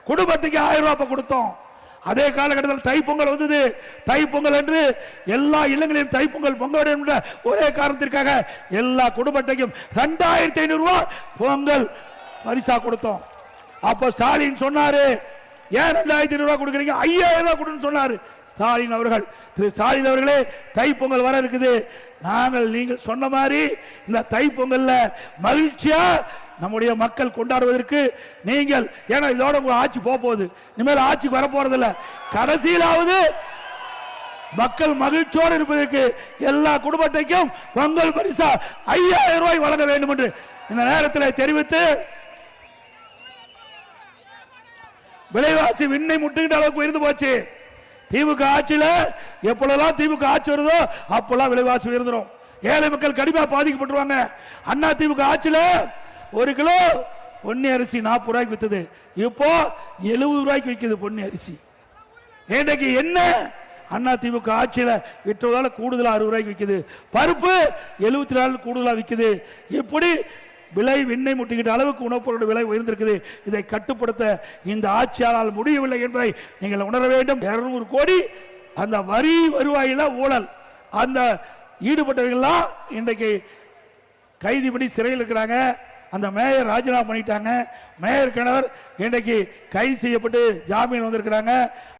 குடும்பத்துக்கு 1000 ரூபாய் கொடுத்தோம். அதே காலகட்டத்தில் தைப்பொங்கல் வந்தது. தைப்பொங்கல் என்று எல்லா இல்லங்களிலும் தைப்பொங்கல் பொங்க வேண்டும் என்ற ஒரே காரணத்திற்காக எல்லா குடும்பத்தையும் 2500 ரூபாய் பொங்கல் பரிசா கொடுத்தோம். அப்போ ஸ்டாலின் சொன்னாரு, ஏன் 2500 ரூபாய் கொடுக்குறீங்க, 5000 ரூபாய் கொடுன்னு சொன்னாரு ஸ்டாலின் அவர்கள். திரு ஸ்டாலின் அவர்களே, தைப்பொங்கல் வர இருக்குது. நாங்கள் நீங்கள் சொன்ன மாதிரி இந்த தைப்பொங்கல்ல மகிழ்ச்சியா நம்முடைய மக்கள் கொண்டாடுவதற்கு நீங்கள், ஏன்னா இதோட உங்க ஆட்சி போகுது, இனிமேல் ஆட்சிக்கு வர போறதில்ல, கடைசியிலாவது மக்கள் மகிழ்ச்சியோடு இருப்பதற்கு எல்லா குடும்பத்தையும் பொங்கல் பரிசா 5000 ரூபாய் வழங்க வேண்டும் என்று இந்த நேரத்தில் தெரிவித்து, விலைவாசி விண்ணை முட்டுகின்ற அளவுக்கு உயர்ந்து போச்சு. திமுக ஆட்சியில எப்பொழுதெல்லாம் திமுக ஆட்சி வருதோ அப்பெல்லாம் விலைவாசி உயர்ந்துடும், ஏழை மக்கள் கடுமையா பாதிக்கப்பட்டுருவாங்க. அண்ணா திமுக ஆட்சியில 1 கிலோ பொன்னி அரிசி 40 ரூபாய்க்கு வித்தது, இப்போ 70 ரூபாய்க்கு விற்குது பொன்னி அரிசி. இன்றைக்கு என்ன, அண்ணா திமுக ஆட்சியில விற்றதால கூடுதலா 60 ரூபாய்க்கு விற்குது, பருப்பு 74 கூடுதலா விற்குது. இப்படி விலை விண்ணை முட்டுகின்ற அளவுக்கு உணவுப் பொருள் விலை உயர்ந்திருக்குது. இதை கட்டுப்படுத்த இந்த ஆட்சியாளர் முடியவில்லை என்பதை நீங்கள் உணர வேண்டும். 200 கோடி அந்த வரி வருவாயில ஊழல், அந்த ஈடுபட்டவர்கள்லாம் இன்றைக்கு கைது பண்ணி சிறையில் இருக்கிறாங்க. அந்த மேயர் ராஜினாமா பண்ணிட்டாங்க. மேயர் கணவர் இன்றைக்கு கைது செய்யப்பட்டு ஜாமீன் வந்திருக்கிறாங்க.